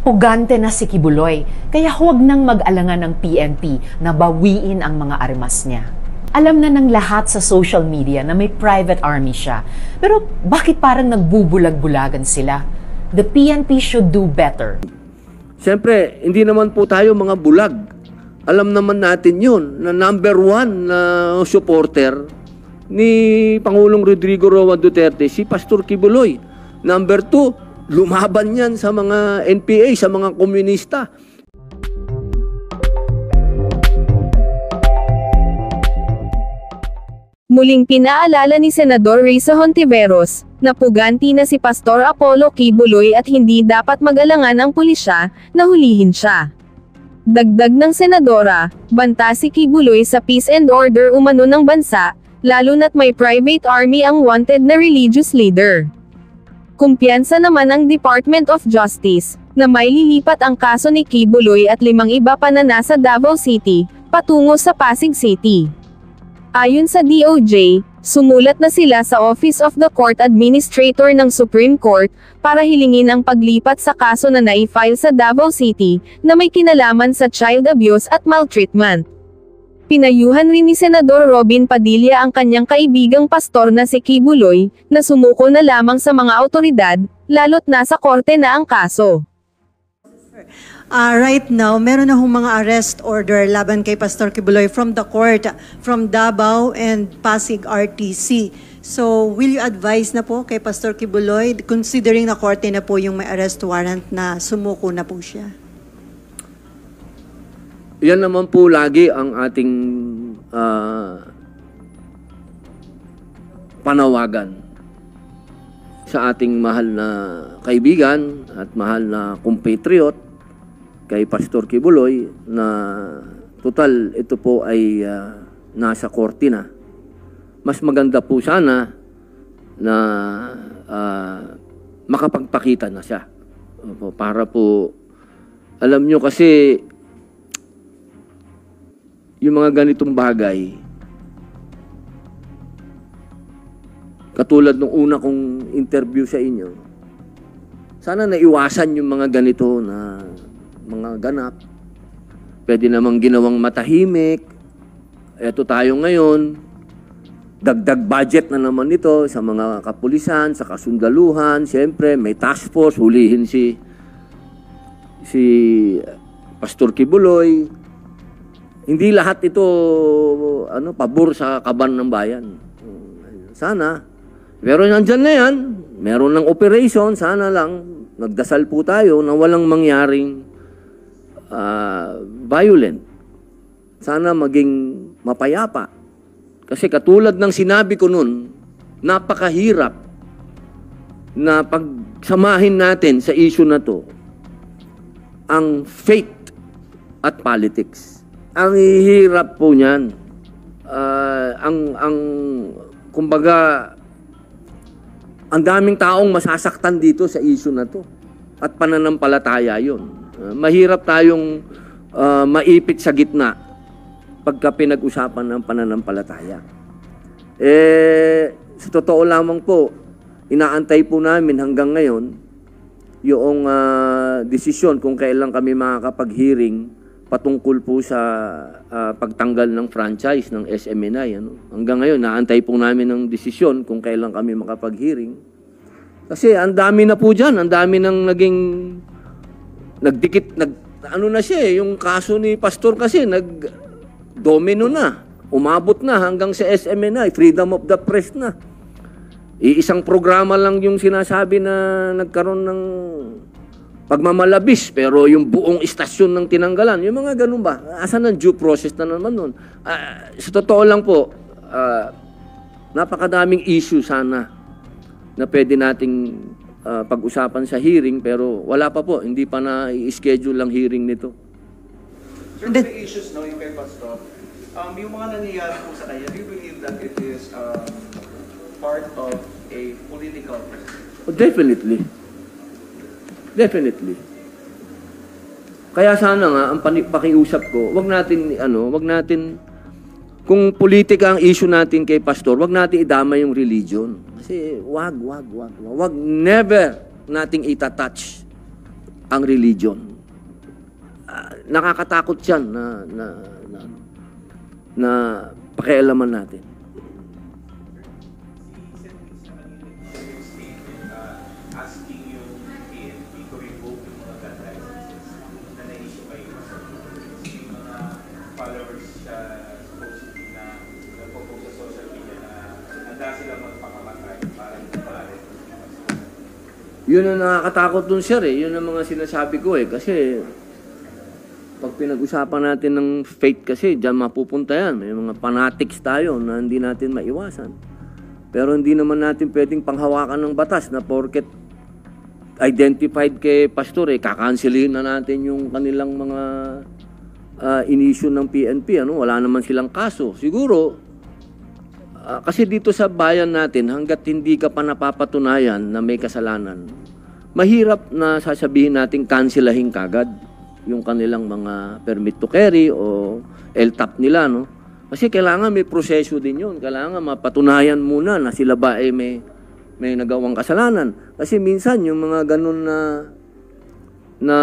Pugante na si Kibuloy, kaya huwag nang mag-alangan ng PNP na bawiin ang mga armas niya. Alam na ng lahat sa social media na may private army siya. Pero bakit parang nagbubulag-bulagan sila? The PNP should do better. Siyempre, hindi naman po tayo mga bulag. Alam naman natin yun na number one na supporter ni Pangulong Rodrigo Roa Duterte, si Pastor Kibuloy. Number two, lumaban yan sa mga NPA, sa mga komunista. Muling pinaalala ni Senador Risa Hontiveros na puganti na si Pastor Apollo Kibuloy at hindi dapat mag-alangan ang pulisya na hulihin siya. Dagdag ng senadora, banta si Kibuloy sa peace and order umano ng bansa, lalo na't may private army ang wanted na religious leader. Kumpiyansa naman ang Department of Justice na may lilipat ang kaso ni Kibuloy at 5 iba pa na nasa Davao City patungo sa Pasig City. Ayon sa DOJ, sumulat na sila sa Office of the Court Administrator ng Supreme Court para hilingin ang paglipat sa kaso na naifile sa Davao City na may kinalaman sa child abuse at maltreatment. Pinayuhan rin ni Senador Robin Padilla ang kanyang kaibigang pastor na si Kibuloy, na sumuko na lamang sa mga awtoridad, lalo't nasa korte na ang kaso. Right now, meron na hong mga arrest order laban kay Pastor Kibuloy from the court, from Davao and Pasig RTC. So, will you advise na po kay Pastor Kibuloy, considering na korte na po yung may arrest warrant na sumuko na po siya? Yan naman po lagi ang ating panawagan sa ating mahal na kaibigan at mahal na compatriot kay Pastor Kibuloy na total ito po ay nasa korte na. Mas maganda po sana na makapagpakita na siya. Para po, alam nyo kasi, yung mga ganitong bagay, katulad nung una kong interview sa inyo, sana naiwasan yung mga ganito na mga ganap. Pwede namang ginawang matahimik. Eto tayo ngayon, dagdag budget na naman ito sa mga kapulisan, sa kasundaluhan. Siyempre, may task force, hulihin si Pastor Kibuloy. Hindi lahat ito pabor sa kaban ng bayan. Sana. Pero nandyan na yan. Meron ng operation. Sana lang nagdasal po tayo na walang mangyaring violent. Sana maging mapayapa. Kasi katulad ng sinabi ko nun, napakahirap na pagsamahin natin sa issue na to ang faith at politics. Ang hirap po niyan. Kumbaga, ang daming taong masasaktan dito sa issue na to. At pananampalataya yun. Mahirap tayong maipit sa gitna pagka pinag-usapan ng pananampalataya. Sa totoo lamang po, inaantay po namin hanggang ngayon yung desisyon kung kailan kami makakapag-hearing patungkol po sa pagtanggal ng franchise ng SMNI. Hanggang ngayon, naantay po namin ng desisyon kung kailan kami makapag-hearing. Kasi ang dami na po dyan, ang dami nang naging nagdikit, na siya yung kaso ni Pastor kasi, nag-domino na, umabot na hanggang sa SMNI, freedom of the press na. Iisang programa lang yung sinasabi na nagkaroon ng pagmamalabis, pero yung buong istasyon ng tinanggalan, yung mga ganun ba? Asan ang due process na naman nun? Sa totoo lang po, napakadaming issue sana na pwede nating pag-usapan sa hearing, pero wala pa po, hindi pa na i-schedule ang hearing nito. Sir, the issues no, yung kay Pastor, yung mga nangyayari po sa kanya, do you believe that it is part of a political process? Oh, definitely. Definitely. Kaya sana nga, ang pakiusap ko, wag natin, kung politika ang issue natin kay Pastor, wag natin idama yung religion. Kasi wag never nating itatouch ang religion. Nakakatakot yan na pakialaman natin. Asking yung PNP to revoke yung mga gun licenses na na-issue kayo yung mga followers supposedly na nagpo-post sa social media na handa sila magpakamatay para hindi maaari. Yun ang nakakatakot dun, sir, eh. Yun ang mga sinasabi ko, eh. Kasi pag pinag-usapan natin ng faith kasi, dyan mapupunta yan. May mga fanatics tayo na hindi natin maiwasan. Pero hindi naman natin pwedeng panghawakan ng batas na porket identified kay pastor, eh, kakanselihin na natin yung kanilang mga in-issue ng PNP. Ano? Wala naman silang kaso. Siguro, kasi dito sa bayan natin, hanggat hindi ka pa napapatunayan na may kasalanan, mahirap na sasabihin natin kanselahin kagad yung kanilang mga permit to carry o LTAP nila, no? Kasi kailangan may proseso din yun. Kailangan mapatunayan muna na sila ba ay may nagawang kasalanan. Kasi minsan yung mga ganun na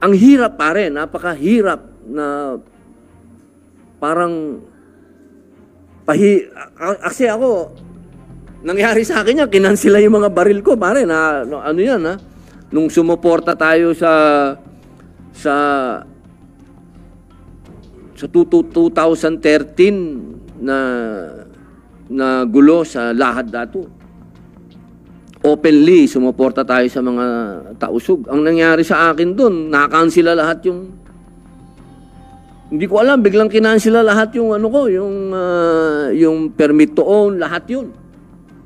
ang hirap pare, napakahirap na parang kasi ako, nangyari sa akin yan, kinansila yung mga baril ko, pare, na ano yan, ha? Nung sumuporta tayo sa 2013 na gulo sa Lahad Datu. Openly, sumuporta tayo sa mga tausug. Ang nangyari sa akin dun, nakansila lahat yung... Hindi ko alam, biglang kinansila lahat yung ano ko, yung permit to own, lahat yun.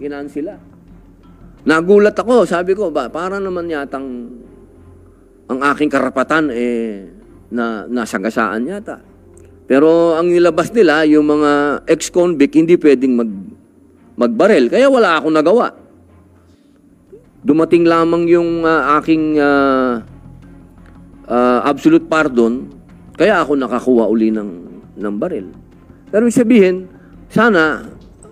Kinansila. Nagulat ako, sabi ko, para naman yatang ang aking karapatan na nasagasaan yata. Pero ang nilabas nila, yung mga ex-convict, hindi pwedeng magbarel. Kaya wala akong nagawa. Dumating lamang yung aking absolute pardon, kaya ako nakakuha uli ng barel. Pero sabihin, sana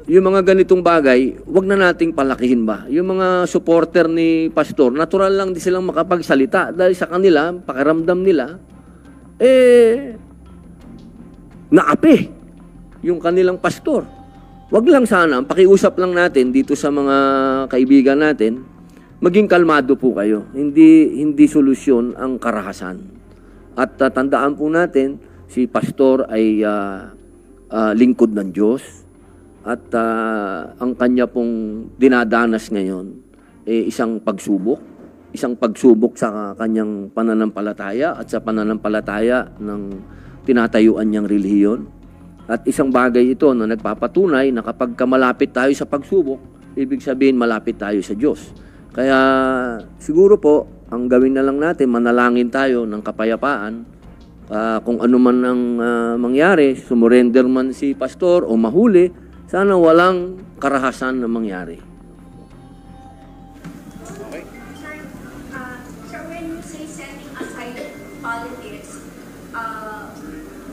yung mga ganitong bagay, wag na nating palakihin ba? Yung mga supporter ni pastor, natural lang di silang makapagsalita dahil sa kanila, pakiramdam nila, naapi yung kanilang pastor. Wag lang sana, pakiusap lang natin dito sa mga kaibigan natin, maging kalmado po kayo. Hindi solusyon ang karahasan. At tandaan po natin, si pastor ay lingkod ng Diyos. At ang kanya pong dinadanas ngayon isang pagsubok sa kanyang pananampalataya at sa pananampalataya ng tinatayuan niyang relihiyon. At isang bagay ito na nagpapatunay na kapag malapit tayo sa pagsubok, ibig sabihin malapit tayo sa Diyos. Kaya siguro po, ang gawin na lang natin, manalangin tayo ng kapayapaan. Kung ano man ang mangyari, sumurrender man si pastor o mahuli, sana walang karahasan na mangyari. Sir, when you say setting aside politics,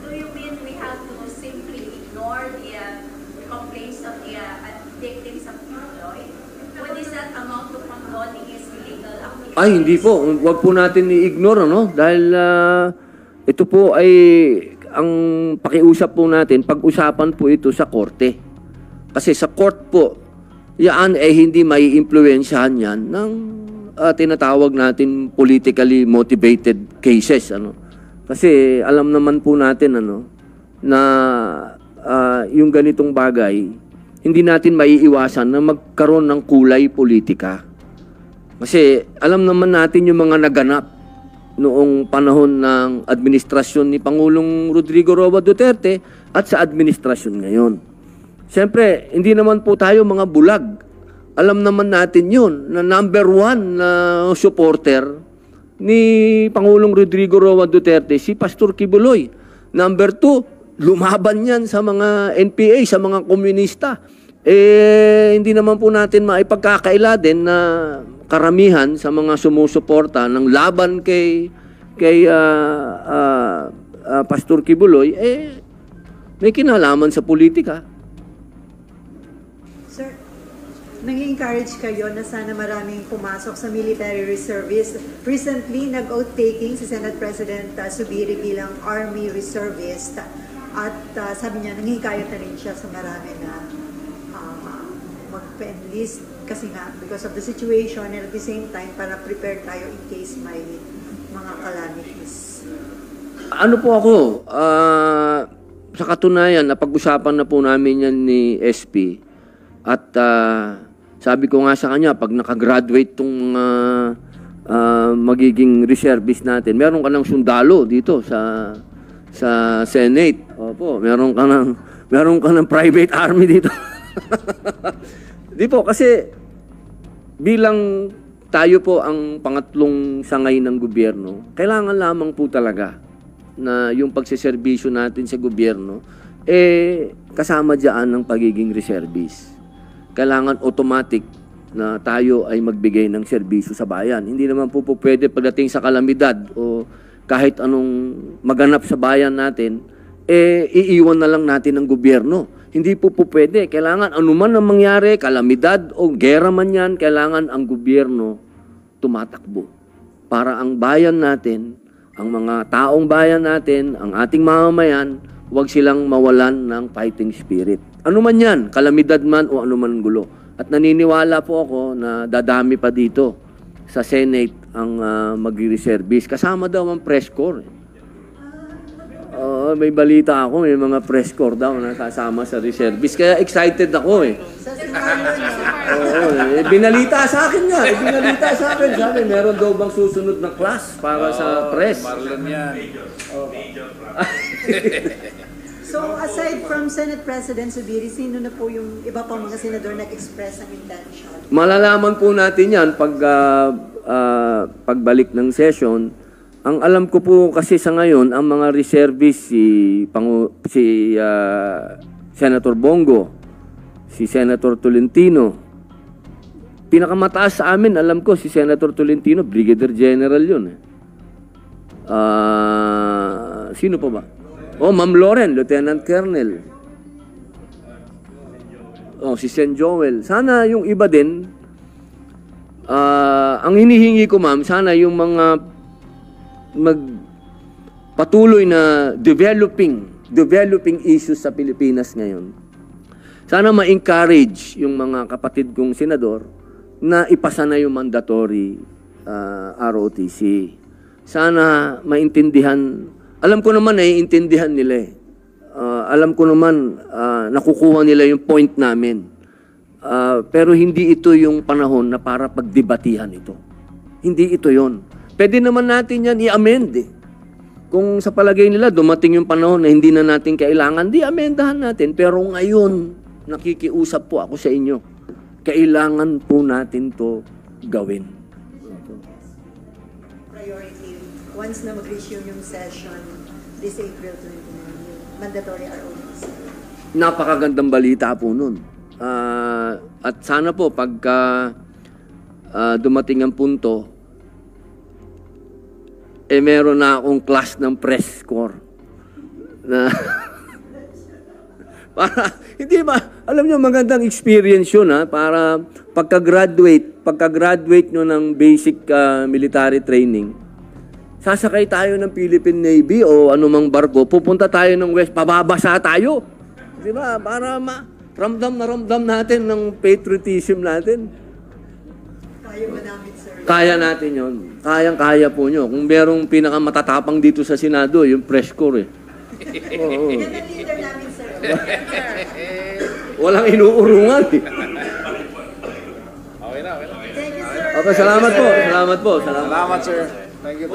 do you mean we have to simply ignore the complaints of the victims of Kibuloy? Would this that amount to condoning his illegal activities? Ay, hindi po. Huwag po natin i-ignore, no? Dahil ito po ay ang pakiusap po natin, pag-usapan po ito sa korte. Kasi sa court po, yan hindi may impluwensyahan yan ng tinatawag natin politically motivated cases. Ano? Kasi alam naman po natin na yung ganitong bagay, hindi natin maiiwasan na magkaroon ng kulay politika. Kasi alam naman natin yung mga naganap noong panahon ng administrasyon ni Pangulong Rodrigo Roa Duterte at sa administrasyon ngayon. Siyempre, hindi naman po tayo mga bulag. Alam naman natin yun, na number 1 na supporter ni Pangulong Rodrigo Roa Duterte, si Pastor Kibuloy. Number 2, lumaban yan sa mga NPA, sa mga komunista. Hindi naman po natin maipagkakaila din na karamihan sa mga sumusuporta ng laban kay Pastor Kibuloy, may kinalaman sa politika. nag-encourage kayo na sana maraming pumasok sa military reservist. Recently, nag-oath-taking si Senate President Zubiri bilang Army Reservist. At sabi niya, nanghihikayat na rin siya sa marami na mag-enlist kasi nga, because of the situation and at the same time, para prepare tayo in case may mga calamities. Ano po ako, sa katunayan, napag-usapan na po namin yan ni SP. At sabi ko nga sa kanya, pag nakagraduate tong magiging reservist natin, meron ka ng sundalo dito sa Senate. Opo, meron ka ng private army dito. Di po, kasi bilang tayo po ang pangatlong sangay ng gobyerno, kailangan lamang po talaga na yung pagsiservisyo natin sa gobyerno, kasama dyan ng pagiging reservist. Kailangan automatic na tayo ay magbigay ng serbisyo sa bayan. Hindi naman po pwede pagdating sa kalamidad o kahit anong maganap sa bayan natin, iiwan na lang natin ng gobyerno. Hindi po pwede. Kailangan anuman ang mangyari, kalamidad o gera man yan, kailangan ang gobyerno tumatakbo. Para ang bayan natin, ang mga taong bayan natin, ang ating mamamayan, huwag silang mawalan ng fighting spirit. Ano man yan, kalamidad man o ano man gulo. At naniniwala po ako na dadami pa dito sa Senate ang mag-reservist. Kasama daw ang press corps. May balita ako, may mga press corps daw na kasama sa reservist. Kaya excited ako eh. Binalita sa akin nga. Binalita sa akin. Sabi, meron daw bang susunod na class para sa press? Marlon yan. So, aside from Senate President Zubiri, sino na po yung iba pang mga senador nag-express ng intention? Malalaman po natin yan pag pagbalik ng session. Ang alam ko po kasi sa ngayon, ang mga reservist, si Senator Bongo, si Senator Tolentino. Pinakamataas sa amin, alam ko, si Senator Tolentino, Brigadier General yun. Sino pa ba? Ma'am Loren, Lieutenant Colonel. Si Sen Joel. Sana yung iba din, ang hinihingi ko ma'am, sana yung mga patuloy na developing issues sa Pilipinas ngayon. Sana ma-encourage yung mga kapatid kong senador na ipasa na yung mandatory ROTC. Sana maintindihan. Alam ko naman naiintindihan nila eh. Alam ko naman nakukuha nila yung point namin. Pero hindi ito yung panahon na para pagdebatihan ito. Hindi ito yon. Pwede naman natin yan i-amend eh. Kung sa palagay nila dumating yung panahon na hindi na natin kailangan, di-amendahan natin. Pero ngayon, nakikiusap po ako sa inyo. Kailangan po natin to gawin. Priority, once na mag-resume yung session, this April 29, mandatory ROTC. Napakagandang balita po nun. At sana po pagka dumating ang punto, meron na akong class ng press corps. Na para, hindi ba, alam nyo, magandang experience yun para pagka-graduate nyo ng basic military training, sasakay tayo ng Philippine Navy o anumang barko, pupunta tayo ng West, pababasa tayo. Di ba? Para ramdam na ramdam natin ng patriotism natin. Kaya ba namin, sir? Kaya natin yun. Kayang-kaya po nyo. Kung merong pinakamatatapang dito sa Senado, yung press corps eh. Oo. Yan ang leader namin, sir. Walang inuurungan eh. Okay na. Thank you, sir. Okay, salamat po. Salamat po. Salamat, sir. Thank you.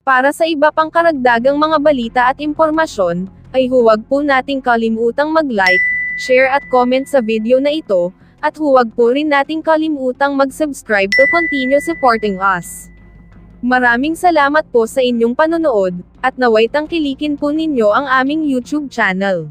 Para sa iba pang karagdagang mga balita at impormasyon, ay huwag po nating kalimutang mag-like, share at comment sa video na ito, at huwag po rin nating kalimutang mag-subscribe to continue supporting us. Maraming salamat po sa inyong panonood, at naway tangkilikin po ninyo ang aming YouTube channel.